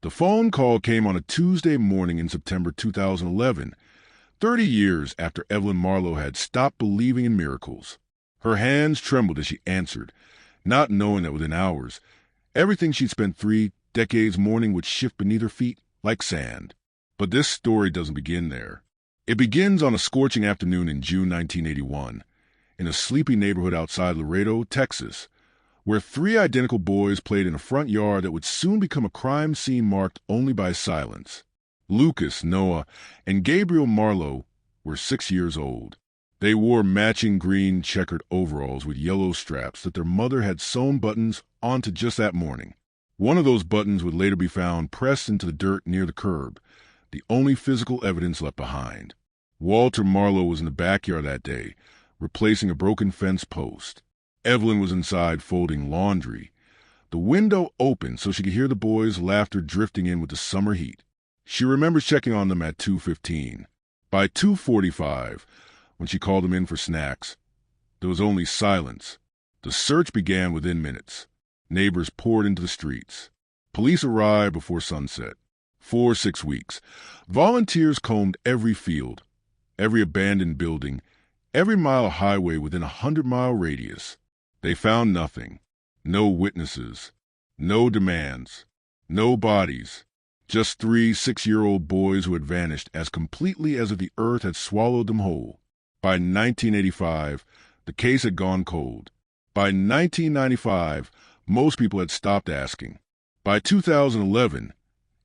The phone call came on a Tuesday morning in September 2011, 30 years after Evelyn Marlowe had stopped believing in miracles. Her hands trembled as she answered, not knowing that within hours, everything she'd spent 3 decades mourning would shift beneath her feet like sand. But this story doesn't begin there. It begins on a scorching afternoon in June 1981, in a sleepy neighborhood outside Laredo, Texas, where 3 identical boys played in a front yard that would soon become a crime scene marked only by silence. Lucas, Noah, and Gabriel Marlowe were 6 years old. They wore matching green checkered overalls with yellow straps that their mother had sewn buttons onto just that morning. One of those buttons would later be found pressed into the dirt near the curb, the only physical evidence left behind. Walter Marlowe was in the backyard that day, replacing a broken fence post. Evelyn was inside folding laundry. The window opened so she could hear the boys' laughter drifting in with the summer heat. She remembers checking on them at 2:15. By 2:45, when she called them in for snacks, there was only silence. The search began within minutes. Neighbors poured into the streets. Police arrived before sunset. For 6 weeks, volunteers combed every field, every abandoned building, every mile of highway within a 100-mile radius. They found nothing. No witnesses. No demands. No bodies. Just 3 6-year-old boys who had vanished as completely as if the earth had swallowed them whole. By 1985, the case had gone cold. By 1995, most people had stopped asking. By 2011,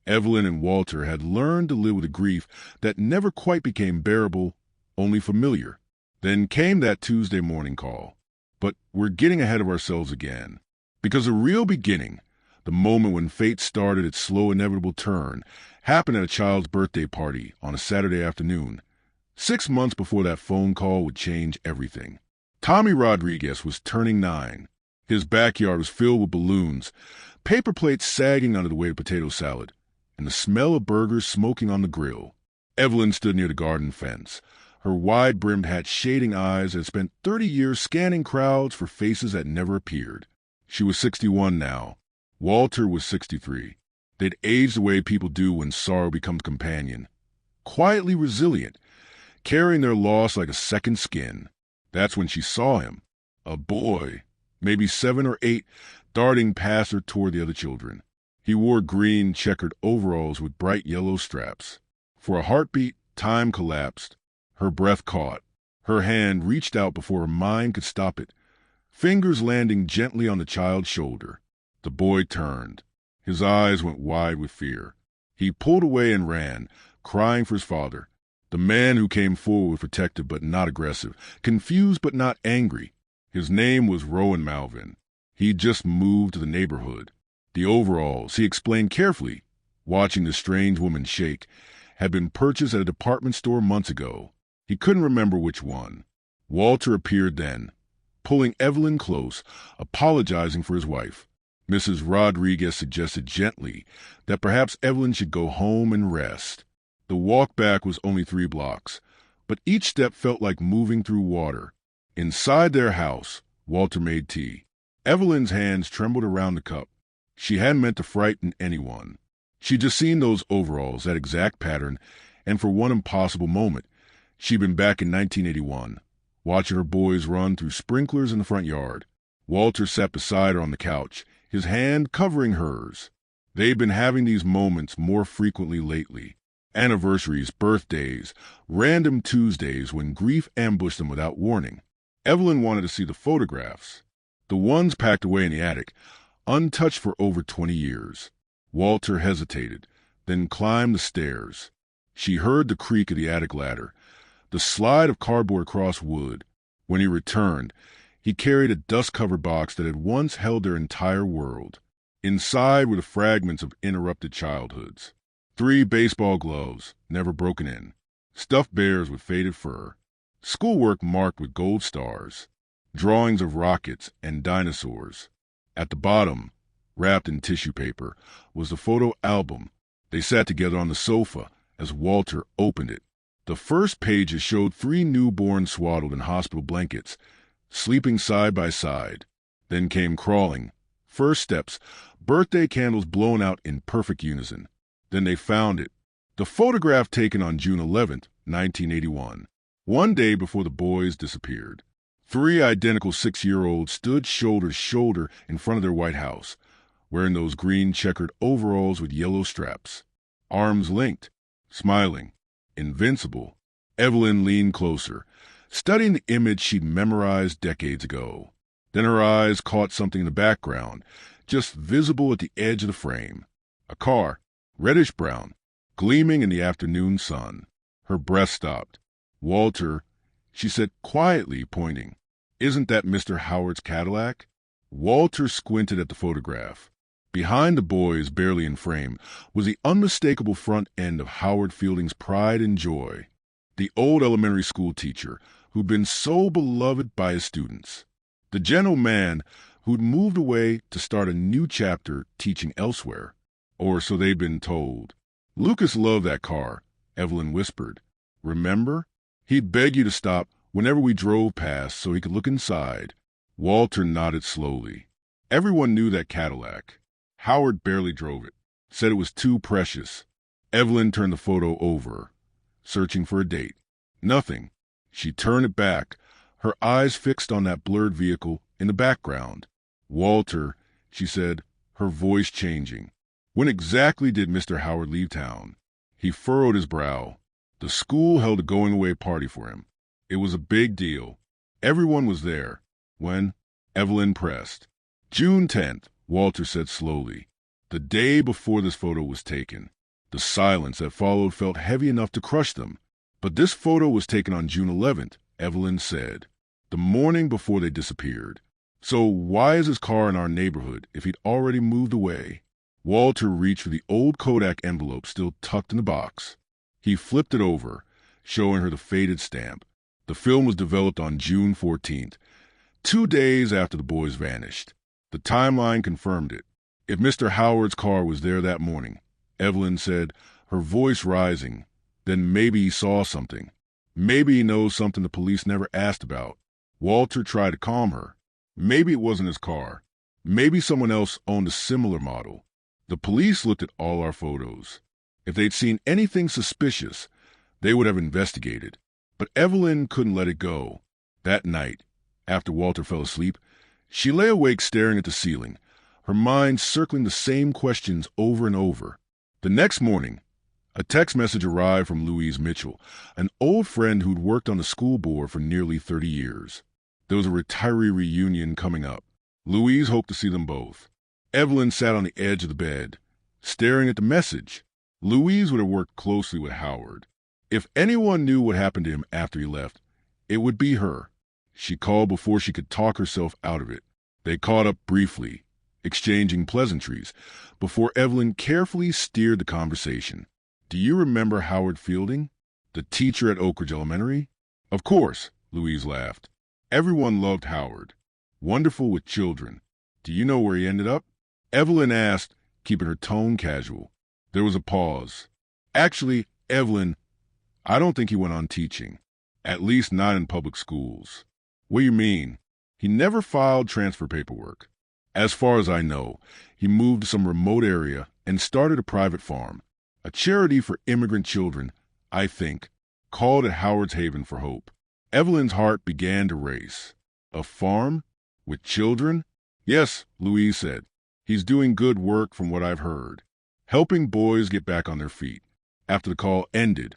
Evelyn and Walter had learned to live with a grief that never quite became bearable, only familiar. Then came that Tuesday morning call. But we're getting ahead of ourselves again. Because the real beginning, the moment when fate started its slow, inevitable turn, happened at a child's birthday party on a Saturday afternoon, 6 months before that phone call would change everything. Tommy Rodriguez was turning 9. His backyard was filled with balloons, paper plates sagging under the weight of potato salad, and the smell of burgers smoking on the grill. Evelyn stood near the garden fence, her wide-brimmed hat shading eyes that had spent 30 years scanning crowds for faces that never appeared. She was 61 now. Walter was 63. They'd aged the way people do when sorrow becomes companion. Quietly resilient, carrying their loss like a second skin. That's when she saw him. A boy, maybe 7 or 8, darting past her toward the other children. He wore green checkered overalls with bright yellow straps. For a heartbeat, time collapsed. Her breath caught. Her hand reached out before her mind could stop it, fingers landing gently on the child's shoulder. The boy turned. His eyes went wide with fear. He pulled away and ran, crying for his father. The man who came forward was protective but not aggressive, confused but not angry. His name was Rowan Malvin. He'd just moved to the neighborhood. The overalls, he explained carefully, watching the strange woman shake, had been purchased at a department store months ago. He couldn't remember which one. Walter appeared then, pulling Evelyn close, apologizing for his wife. Mrs. Rodriguez suggested gently that perhaps Evelyn should go home and rest. The walk back was only 3 blocks, but each step felt like moving through water. Inside their house, Walter made tea. Evelyn's hands trembled around the cup. She hadn't meant to frighten anyone. She'd just seen those overalls, that exact pattern, and for one impossible moment, she'd been back in 1981, watching her boys run through sprinklers in the front yard. Walter sat beside her on the couch, his hand covering hers. They'd been having these moments more frequently lately. Anniversaries, birthdays, random Tuesdays when grief ambushed them without warning. Evelyn wanted to see the photographs, the ones packed away in the attic, untouched for over 20 years. Walter hesitated, then climbed the stairs. She heard the creak of the attic ladder, the slide of cardboard across wood. When he returned, he carried a dust-covered box that had once held their entire world. Inside were the fragments of interrupted childhoods. 3 baseball gloves, never broken in. Stuffed bears with faded fur. Schoolwork marked with gold stars. Drawings of rockets and dinosaurs. At the bottom, wrapped in tissue paper, was the photo album. They sat together on the sofa as Walter opened it. The first pages showed 3 newborns swaddled in hospital blankets, sleeping side by side. Then came crawling, first steps, birthday candles blown out in perfect unison. Then they found it. The photograph taken on June 11th, 1981, one day before the boys disappeared. 3 identical 6-year-olds stood shoulder to shoulder in front of their White House, wearing those green checkered overalls with yellow straps. Arms linked, smiling, invincible. Evelyn leaned closer, studying the image she'd memorized decades ago. Then her eyes caught something in the background, just visible at the edge of the frame. A car, reddish-brown, gleaming in the afternoon sun. Her breath stopped. "Walter," she said quietly, pointing. "Isn't that Mr. Howard's Cadillac?" Walter squinted at the photograph. Behind the boys, barely in frame, was the unmistakable front end of Howard Fielding's pride and joy, the old elementary school teacher who'd been so beloved by his students, the gentle man who'd moved away to start a new chapter teaching elsewhere, or so they'd been told. "Lucas loved that car," Evelyn whispered. "Remember? He'd beg you to stop whenever we drove past so he could look inside." Walter nodded slowly. Everyone knew that Cadillac. Howard barely drove it, said it was too precious. Evelyn turned the photo over, searching for a date. Nothing. She turned it back, her eyes fixed on that blurred vehicle in the background. "Walter," she said, her voice changing. "When exactly did Mr. Howard leave town?" He furrowed his brow. The school held a going-away party for him. It was a big deal. Everyone was there. When? Evelyn pressed. "June 10th, Walter said slowly. "The day before this photo was taken." The silence that followed felt heavy enough to crush them. "But this photo was taken on June 11th, Evelyn said. "The morning before they disappeared. So why is his car in our neighborhood if he'd already moved away?" Walter reached for the old Kodak envelope still tucked in the box. He flipped it over, showing her the faded stamp. The film was developed on June 14th, 2 days after the boys vanished. The timeline confirmed it. If Mr. Howard's car was there that morning, Evelyn said, her voice rising, then maybe he saw something. Maybe he knows something the police never asked about. Walter tried to calm her. Maybe it wasn't his car. Maybe someone else owned a similar model. The police looked at all our photos. If they'd seen anything suspicious, they would have investigated. But Evelyn couldn't let it go. That night, after Walter fell asleep, she lay awake staring at the ceiling, her mind circling the same questions over and over. The next morning, a text message arrived from Louise Mitchell, an old friend who'd worked on the school board for nearly 30 years. There was a retiree reunion coming up. Louise hoped to see them both. Evelyn sat on the edge of the bed, staring at the message. Louise would have worked closely with Howard. If anyone knew what happened to him after he left, it would be her. She called before she could talk herself out of it. They caught up briefly, exchanging pleasantries, before Evelyn carefully steered the conversation. "Do you remember Howard Fielding, the teacher at Oak Ridge Elementary?" "Of course," Louise laughed. "Everyone loved Howard. Wonderful with children. Do you know where he ended up?" Evelyn asked, keeping her tone casual. There was a pause. "Actually, Evelyn, I don't think he went on teaching. At least not in public schools." "What do you mean?" "He never filed transfer paperwork. As far as I know, he moved to some remote area and started a private farm. A charity for immigrant children, I think, called it Howard's Haven for Hope." Evelyn's heart began to race. "A farm? With children?" "Yes," Louise said. "He's doing good work from what I've heard. Helping boys get back on their feet." After the call ended,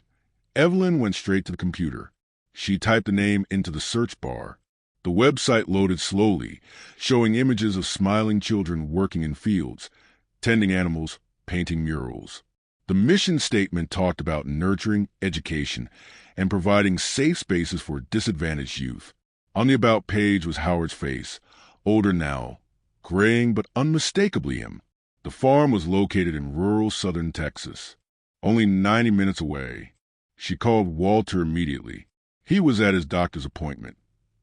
Evelyn went straight to the computer. She typed the name into the search bar. The website loaded slowly, showing images of smiling children working in fields, tending animals, painting murals. The mission statement talked about nurturing education and providing safe spaces for disadvantaged youth. On the About page was Howard's face, older now, graying but unmistakably him. The farm was located in rural southern Texas, only 90 minutes away. She called Walter immediately. He was at his doctor's appointment,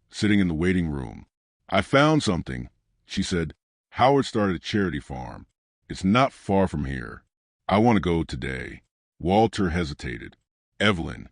sitting in the waiting room. "I found something," she said. "Howard started a charity farm. It's not far from here. I want to go today." Walter hesitated. "Evelyn,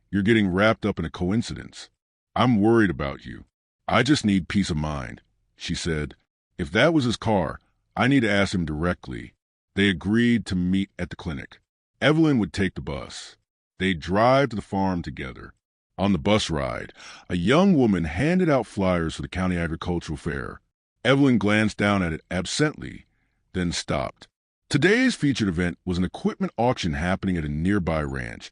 you're getting wrapped up in a coincidence. I'm worried about you. I just need peace of mind," she said. "If that was his car, I need to ask him directly. They agreed to meet at the clinic. Evelyn would take the bus. They'd drive to the farm together. On the bus ride, a young woman handed out flyers for the county agricultural fair. Evelyn glanced down at it absently, then stopped. Today's featured event was an equipment auction happening at a nearby ranch,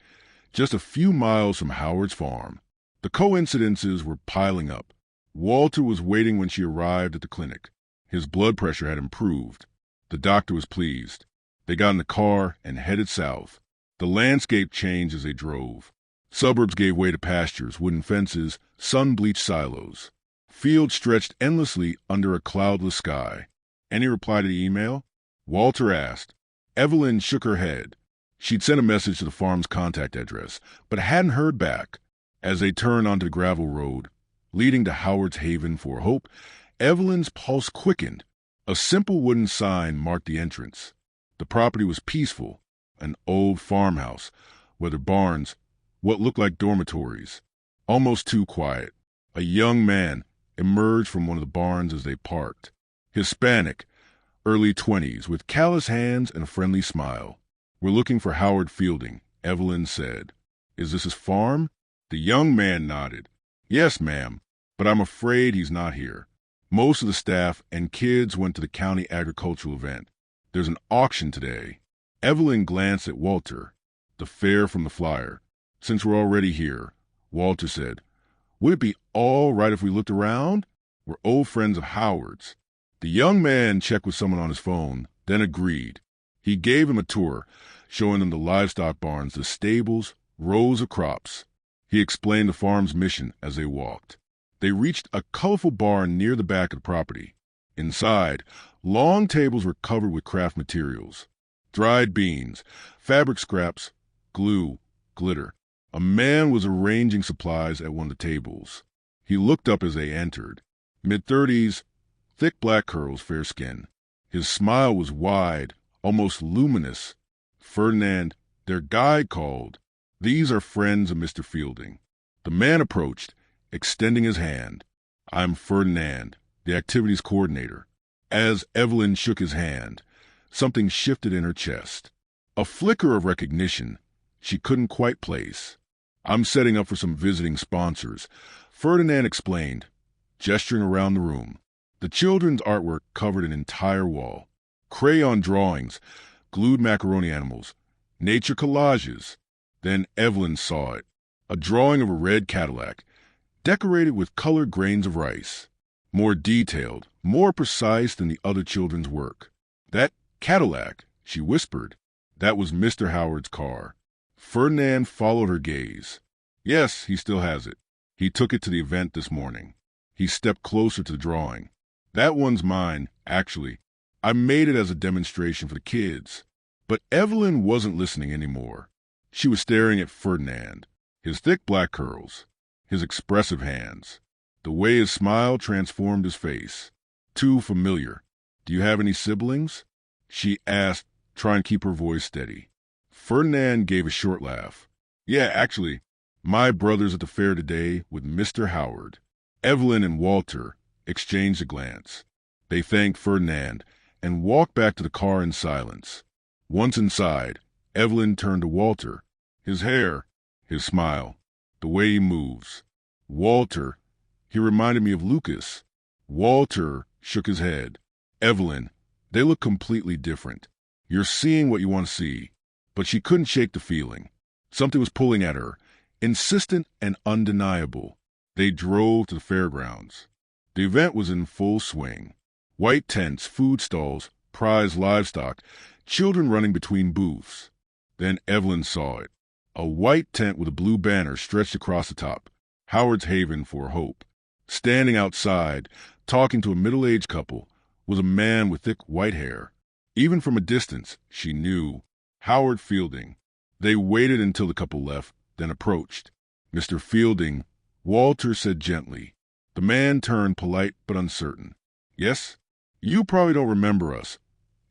just a few miles from Howard's farm. The coincidences were piling up. Walter was waiting when she arrived at the clinic. His blood pressure had improved. The doctor was pleased. They got in the car and headed south. The landscape changed as they drove. Suburbs gave way to pastures, wooden fences, sun-bleached silos. Fields stretched endlessly under a cloudless sky. Any reply to the email? Walter asked. Evelyn shook her head. She'd sent a message to the farm's contact address, but hadn't heard back. As they turned onto the gravel road, leading to Howard's Haven for Hope, Evelyn's pulse quickened. A simple wooden sign marked the entrance. The property was peaceful, an old farmhouse, whether barns, what looked like dormitories, almost too quiet. A young man emerged from one of the barns as they parked. Hispanic, early 20s, with callous hands and a friendly smile. We're looking for Howard Fielding, Evelyn said. Is this his farm? The young man nodded. Yes, ma'am, but I'm afraid he's not here. Most of the staff and kids went to the county agricultural event. There's an auction today. Evelyn glanced at Walter. The fare from the flyer. Since we're already here, Walter said, would it be all right if we looked around? We're old friends of Howard's. The young man checked with someone on his phone, then agreed. He gave him a tour, showing them the livestock barns, the stables, rows of crops. He explained the farm's mission as they walked. They reached a colorful barn near the back of the property. Inside, long tables were covered with craft materials. Dried beans, fabric scraps, glue, glitter. A man was arranging supplies at one of the tables. He looked up as they entered. Mid-30s, thick black curls, fair skin. His smile was wide, almost luminous. Ferdinand, their guide, called. These are friends of Mr. Fielding. The man approached, extending his hand. I'm Ferdinand, the activities coordinator. As Evelyn shook his hand, something shifted in her chest. A flicker of recognition she couldn't quite place. I'm setting up for some visiting sponsors, Ferdinand explained, gesturing around the room. The children's artwork covered an entire wall. Crayon drawings, glued macaroni animals, nature collages. Then Evelyn saw it, a drawing of a red Cadillac, decorated with colored grains of rice. More detailed, more precise than the other children's work. That Cadillac, she whispered, that was Mr. Howard's car. Ferdinand followed her gaze. Yes, he still has it. He took it to the event this morning. He stepped closer to the drawing. That one's mine, actually. I made it as a demonstration for the kids. But Evelyn wasn't listening anymore. She was staring at Ferdinand, his thick black curls, his expressive hands. The way his smile transformed his face. Too familiar. Do you have any siblings? She asked, trying to keep her voice steady. Ferdinand gave a short laugh. Yeah, actually, my brother's at the fair today with Mr. Howard. Evelyn and Walter exchanged a glance. They thanked Ferdinand and walked back to the car in silence. Once inside, Evelyn turned to Walter. His hair, his smile, the way he moves. Walter, he reminded me of Lucas. Walter shook his head. Evelyn, they look completely different. You're seeing what you want to see. But she couldn't shake the feeling. Something was pulling at her, insistent and undeniable. They drove to the fairgrounds. The event was in full swing. White tents, food stalls, prize livestock, children running between booths. Then Evelyn saw it. A white tent with a blue banner stretched across the top. Howard's Haven for Hope. Standing outside, talking to a middle-aged couple, was a man with thick white hair. Even from a distance, she knew. Howard Fielding. They waited until the couple left, then approached. Mr. Fielding, Walter said gently. The man turned, polite but uncertain. Yes? You probably don't remember us.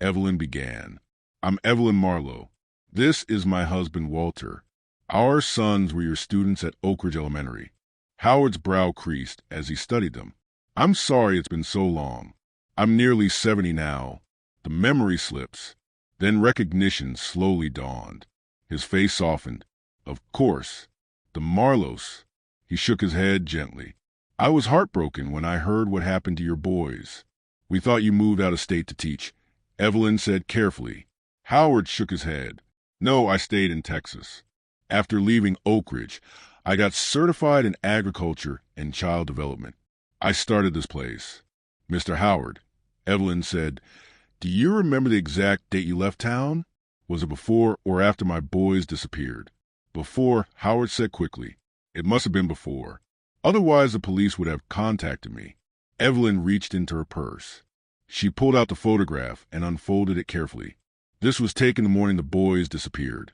Evelyn began. I'm Evelyn Marlowe. This is my husband, Walter. Our sons were your students at Oak Ridge Elementary. Howard's brow creased as he studied them. I'm sorry it's been so long. I'm nearly 70 now. The memory slips. Then recognition slowly dawned. His face softened. Of course. The Marlos. He shook his head gently. I was heartbroken when I heard what happened to your boys. We thought you moved out of state to teach, Evelyn said carefully. Howard shook his head. No, I stayed in Texas. After leaving Oak Ridge, I got certified in agriculture and child development. I started this place. Mr. Howard, Evelyn said, do you remember the exact date you left town? Was it before or after my boys disappeared? Before, Howard said quickly. It must have been before. Otherwise, the police would have contacted me. Evelyn reached into her purse. She pulled out the photograph and unfolded it carefully. This was taken the morning the boys disappeared.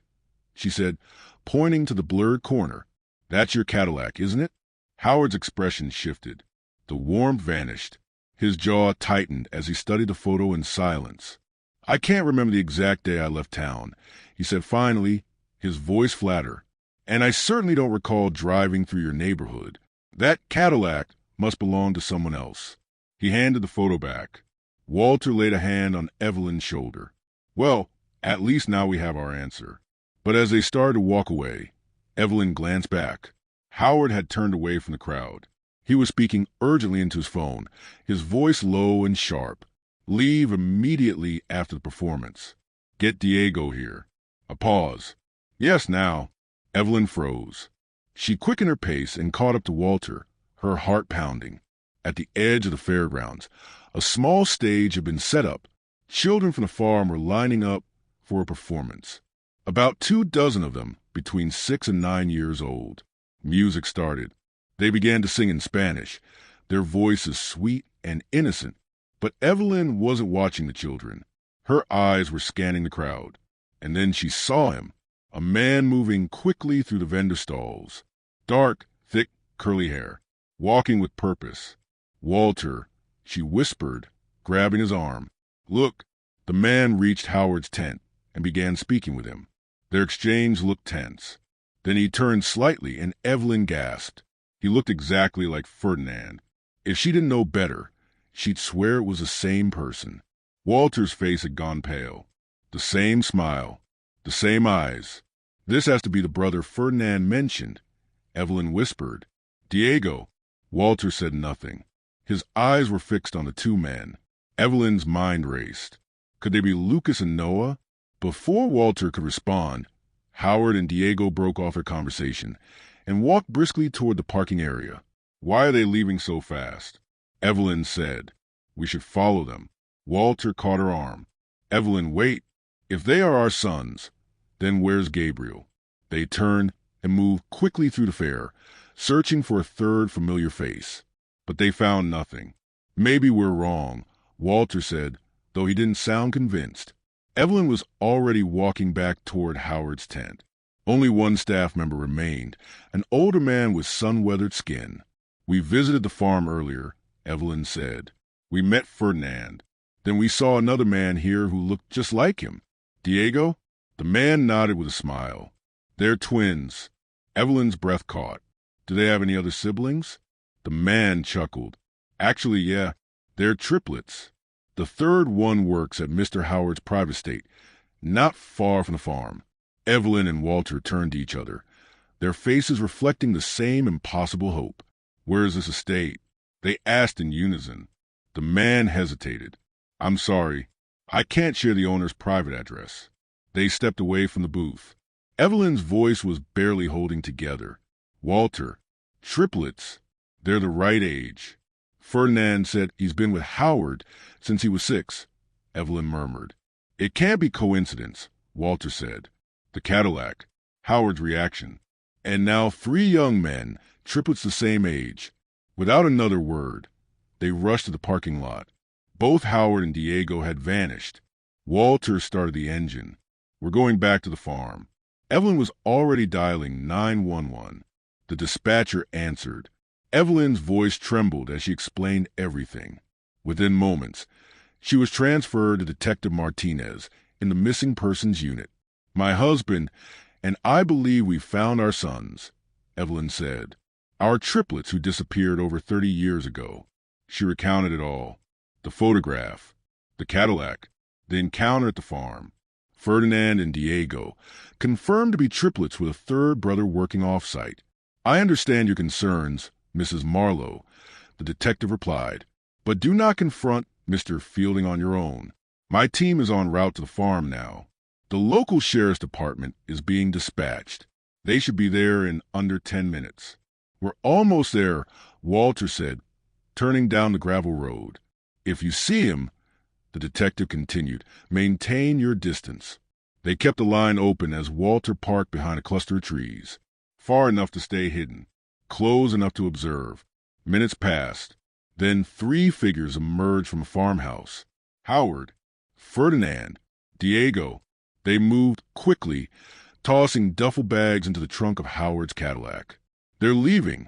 She said, pointing to the blurred corner. That's your Cadillac, isn't it? Howard's expression shifted. The warmth vanished. His jaw tightened as he studied the photo in silence. I can't remember the exact day I left town, he said finally, his voice flatter. And I certainly don't recall driving through your neighborhood. That Cadillac must belong to someone else. He handed the photo back. Walter laid a hand on Evelyn's shoulder. Well, at least now we have our answer. But as they started to walk away, Evelyn glanced back. Howard had turned away from the crowd. He was speaking urgently into his phone, his voice low and sharp. Leave immediately after the performance. Get Diego here. A pause. Yes, now. Evelyn froze. She quickened her pace and caught up to Walter, her heart pounding. At the edge of the fairgrounds, a small stage had been set up. Children from the farm were lining up for a performance. About 24 of them, between 6 and 9 years old. Music started. They began to sing in Spanish, their voices sweet and innocent. But Evelyn wasn't watching the children. Her eyes were scanning the crowd. And then she saw him, a man moving quickly through the vendor stalls. Dark, thick, curly hair, walking with purpose. Walter, she whispered, grabbing his arm. Look. The man reached Howard's tent and began speaking with him. Their exchange looked tense. Then he turned slightly and Evelyn gasped. He looked exactly like Ferdinand. If she didn't know better, she'd swear it was the same person. Walter's face had gone pale. The same smile. The same eyes. This has to be the brother Ferdinand mentioned, Evelyn whispered. Diego. Walter said nothing. His eyes were fixed on the two men. Evelyn's mind raced. Could they be Lucas and Noah? Before Walter could respond, Howard and Diego broke off their conversation and walked briskly toward the parking area. Why are they leaving so fast? Evelyn said. We should follow them. Walter caught her arm. Evelyn, wait. If they are our sons, then where's Gabriel? They turned and moved quickly through the fair, searching for a third familiar face. But they found nothing. Maybe we're wrong, Walter said, though he didn't sound convinced. Evelyn was already walking back toward Howard's tent. Only one staff member remained, an older man with sun-weathered skin. We visited the farm earlier, Evelyn said. We met Ferdinand. Then we saw another man here who looked just like him. Diego? The man nodded with a smile. They're twins. Evelyn's breath caught. Do they have any other siblings? The man chuckled. Actually, yeah, they're triplets. The third one works at Mr. Howard's private estate, not far from the farm. Evelyn and Walter turned to each other, their faces reflecting the same impossible hope. Where is this estate? They asked in unison. The man hesitated. I'm sorry, I can't share the owner's private address. They stepped away from the booth. Evelyn's voice was barely holding together. Walter, triplets, they're the right age. Ferdinand said he's been with Howard since he was 6, Evelyn murmured. It can't be coincidence, Walter said. The Cadillac, Howard's reaction. And now 3 young men, triplets the same age. Without another word, they rushed to the parking lot. Both Howard and Diego had vanished. Walter started the engine. We're going back to the farm. Evelyn was already dialing 911. The dispatcher answered. Evelyn's voice trembled as she explained everything. Within moments, she was transferred to Detective Martinez in the missing persons unit. My husband and I believe we found our sons, Evelyn said. Our triplets who disappeared over 30 years ago. She recounted it all. The photograph, the Cadillac, The encounter at the farm. Ferdinand and Diego, confirmed to be triplets with a third brother working off-site. I understand your concerns, Mrs. Marlowe, the detective replied, but do not confront Mr. Fielding on your own. My team is en route to the farm now. The local sheriff's department is being dispatched. They should be there in under 10 minutes. We're almost there, Walter said, turning down the gravel road. If you see him, the detective continued, maintain your distance. They kept the line open as Walter parked behind a cluster of trees, far enough to stay hidden, close enough to observe. Minutes passed. Then 3 figures emerged from a farmhouse. Howard, Ferdinand, Diego. They moved quickly, tossing duffel bags into the trunk of Howard's Cadillac. They're leaving,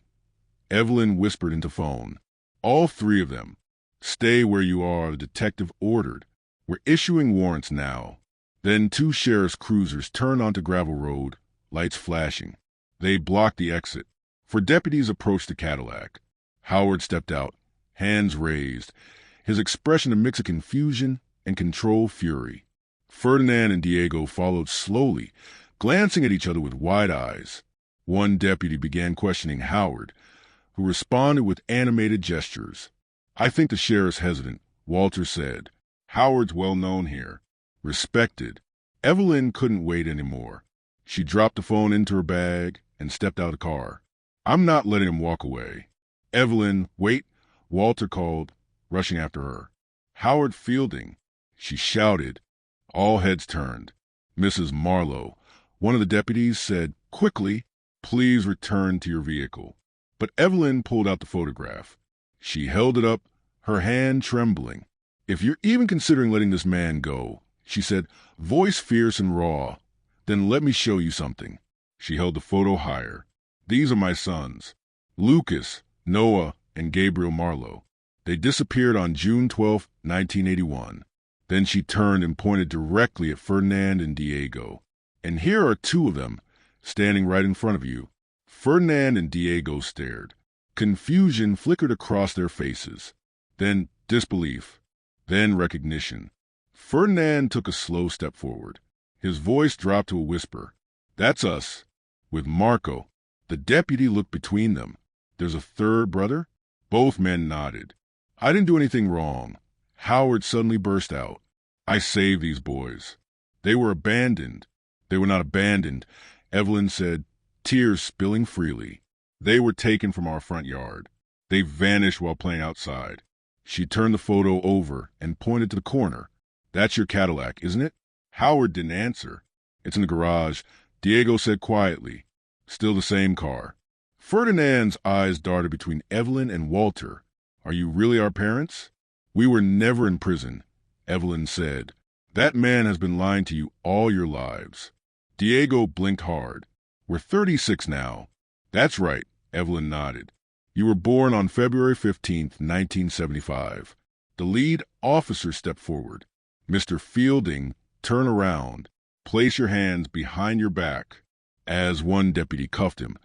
Evelyn whispered into phone. All 3 of them. Stay where you are, the detective ordered. We're issuing warrants now. Then 2 sheriff's cruisers turned onto gravel road, lights flashing. They blocked the exit. 4 deputies approached the Cadillac. Howard stepped out, hands raised, his expression a mix of confusion and controlled fury. Ferdinand and Diego followed slowly, glancing at each other with wide eyes. One deputy began questioning Howard, who responded with animated gestures. I think the sheriff's hesitant, Walter said. Howard's well known here, respected. Evelyn couldn't wait anymore. She dropped the phone into her bag and stepped out of the car. I'm not letting him walk away. Evelyn, wait, Walter called, rushing after her. Howard Fielding, she shouted. All heads turned. Mrs. Marlowe, one of the deputies, said, quickly, please return to your vehicle. But Evelyn pulled out the photograph. She held it up, her hand trembling. If you're even considering letting this man go, she said, voice fierce and raw, then let me show you something. She held the photo higher. These are my sons, Lucas, Noah, and Gabriel Marlowe. They disappeared on June 12, 1981. Then she turned and pointed directly at Ferdinand and Diego. And here are 2 of them, standing right in front of you. Ferdinand and Diego stared. Confusion flickered across their faces. Then disbelief. Then recognition. Ferdinand took a slow step forward. His voice dropped to a whisper. That's us. With Marco. The deputy looked between them. There's a third brother? Both men nodded. I didn't do anything wrong. Howard suddenly burst out. I saved these boys. They were abandoned. They were not abandoned, Evelyn said, tears spilling freely. They were taken from our front yard. They vanished while playing outside. She turned the photo over and pointed to the corner. That's your Cadillac, isn't it? Howard didn't answer. It's in the garage, Diego said quietly. Still the same car. Ferdinand's eyes darted between Evelyn and Walter. Are you really our parents? We were never in prison, Evelyn said. That man has been lying to you all your lives. Diego blinked hard. We're 36 now. That's right, Evelyn nodded. You were born on February 15th, 1975. The lead officer stepped forward. Mr. Fielding, turn around. Place your hands behind your back. As one deputy cuffed him,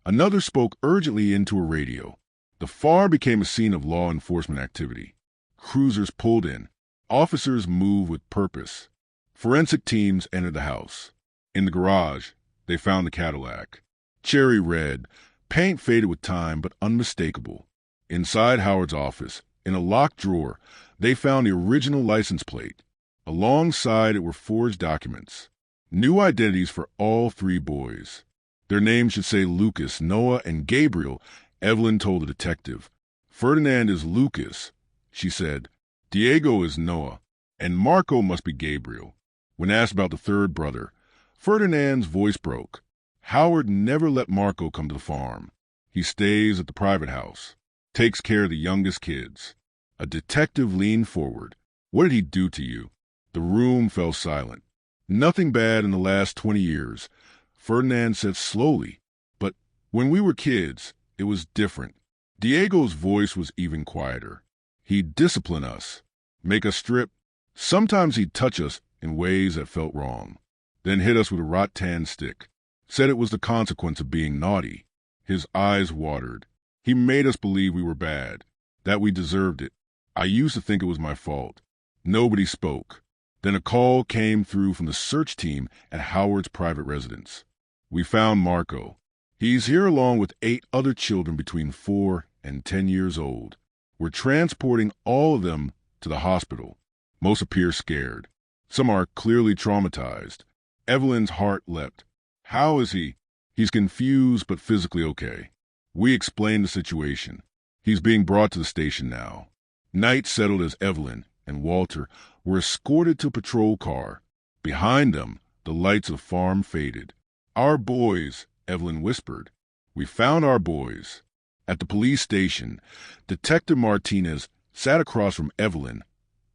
another spoke urgently into a radio. The FAR became a scene of law enforcement activity. Cruisers pulled in. Officers moved with purpose. Forensic teams entered the house. In the garage, they found the Cadillac. Cherry red, paint faded with time but unmistakable. Inside Howard's office, in a locked drawer, they found the original license plate. Alongside it were forged documents. New identities for all 3 boys. Their names should say Lucas, Noah, and Gabriel, Evelyn told the detective. Ferdinand is Lucas, she said. Diego is Noah, and Marco must be Gabriel. When asked about the third brother, Ferdinand's voice broke. Howard never let Marco come to the farm. He stays at the private house, takes care of the youngest kids. A detective leaned forward. What did he do to you? The room fell silent. Nothing bad in the last 20 years, Ferdinand said slowly. But when we were kids, it was different. Diego's voice was even quieter. He'd discipline us, make us strip. Sometimes he'd touch us in ways that felt wrong, then hit us with a rattan stick. Said it was the consequence of being naughty. His eyes watered. He made us believe we were bad, that we deserved it. I used to think it was my fault. Nobody spoke. Then a call came through from the search team at Howard's private residence. We found Marco. He's here along with 8 other children between 4 and 10 years old. We're transporting all of them to the hospital. Most appear scared. Some are clearly traumatized. Evelyn's heart leapt. How is he? He's confused but physically okay. We explained the situation. He's being brought to the station now. Night settled as Evelyn and Walter were escorted to a patrol car. Behind them, the lights of the farm faded. Our boys, Evelyn whispered. We found our boys. At the police station, Detective Martinez sat across from Evelyn,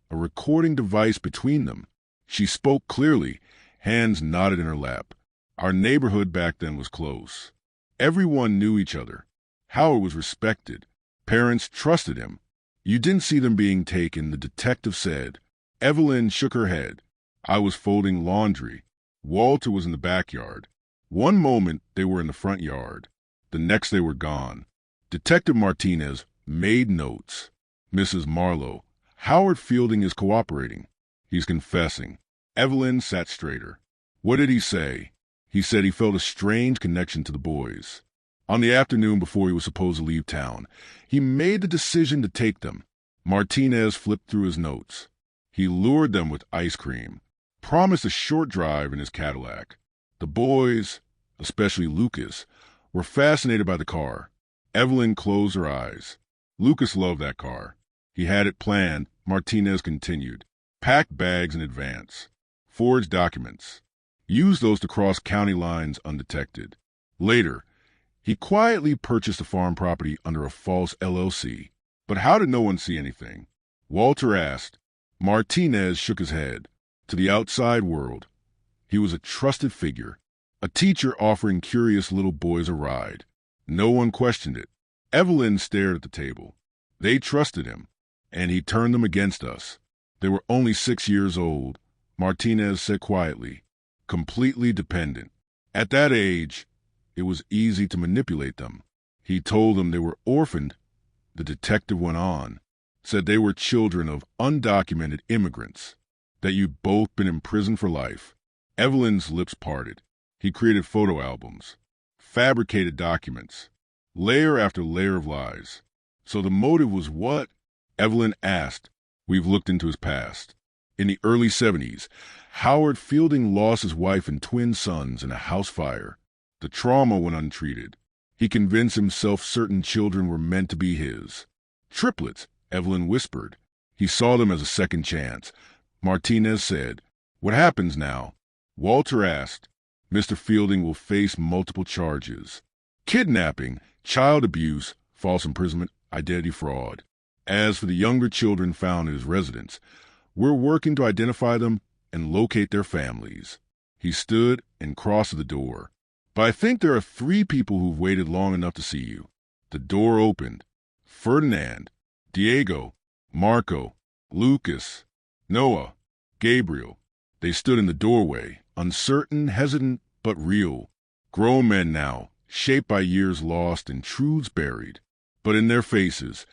a recording device between them. She spoke clearly, hands knotted in her lap. Our neighborhood back then was close. Everyone knew each other. Howard was respected. Parents trusted him. You didn't see them being taken, the detective said. Evelyn shook her head. I was folding laundry. Walter was in the backyard. One moment they were in the front yard. The next they were gone. Detective Martinez made notes. Mrs. Marlowe, Howard Fielding is cooperating. He's confessing. Evelyn sat straighter. What did he say? He said he felt a strange connection to the boys. On the afternoon before he was supposed to leave town, he made the decision to take them. Martinez flipped through his notes. He lured them with ice cream, promised a short drive in his Cadillac. The boys, especially Lucas, were fascinated by the car. Evelyn closed her eyes. Lucas loved that car. He had it planned, Martinez continued. Packed bags in advance. Forged documents. Used those to cross county lines undetected. Later, he quietly purchased a farm property under a false LLC. But how did no one see anything? Walter asked. Martinez shook his head. To the outside world, he was a trusted figure, a teacher offering curious little boys a ride. No one questioned it. Evelyn stared at the table. They trusted him, and he turned them against us. They were only 6 years old, Martinez said quietly, completely dependent. At that age, it was easy to manipulate them. He told them they were orphaned. The detective went on, said they were children of undocumented immigrants, that you'd both been in prison for life. Evelyn's lips parted. He created photo albums, fabricated documents, layer after layer of lies. So the motive was what? Evelyn asked. We've looked into his past. In the early 70s, Howard Fielding lost his wife and twin sons in a house fire. The trauma went untreated. He convinced himself certain children were meant to be his. Triplets, Evelyn whispered. He saw them as a second chance. Martinez said, What happens now? Walter asked. Mr. Fielding will face multiple charges. Kidnapping, child abuse, false imprisonment, identity fraud. As for the younger children found in his residence, we're working to identify them and locate their families. He stood and crossed to the door. But I think there are 3 people who've waited long enough to see you. The door opened. Ferdinand, Diego, Marco, Lucas, Noah, Gabriel. They stood in the doorway, uncertain, hesitant, but real. Grown men now, shaped by years lost and truths buried. But in their faces,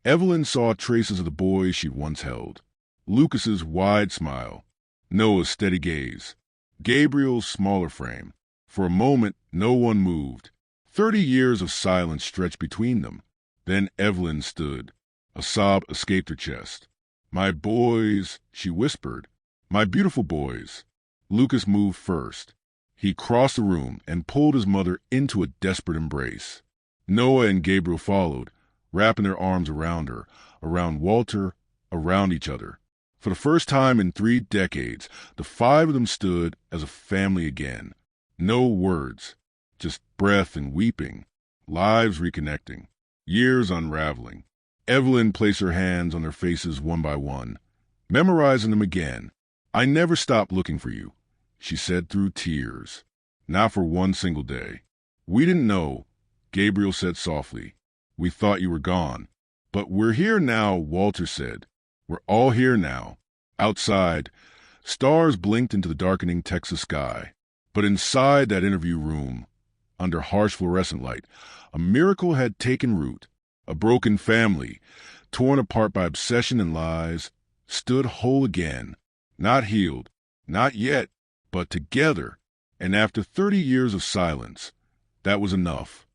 Evelyn saw traces of the boys she'd once held. Lucas's wide smile, Noah's steady gaze, Gabriel's smaller frame. For a moment, no one moved. 30 years of silence stretched between them. Then Evelyn stood. A sob escaped her chest. My boys, she whispered. My beautiful boys. Lucas moved first. He crossed the room and pulled his mother into a desperate embrace. Noah and Gabriel followed, wrapping their arms around her, around Walter, around each other. For the first time in 3 decades, the 5 of them stood as a family again. No words, just breath and weeping, lives reconnecting, years unraveling. Evelyn placed her hands on their faces one by one, memorizing them again. I never stopped looking for you, she said through tears. Not for one single day. We didn't know, Gabriel said softly. We thought you were gone. But we're here now, Walter said. We're all here now. Outside, stars blinked into the darkening Texas sky. But inside that interview room, under harsh fluorescent light, a miracle had taken root. A broken family, torn apart by obsession and lies, stood whole again. Not healed, not yet, but together. And after 30 years of silence, that was enough.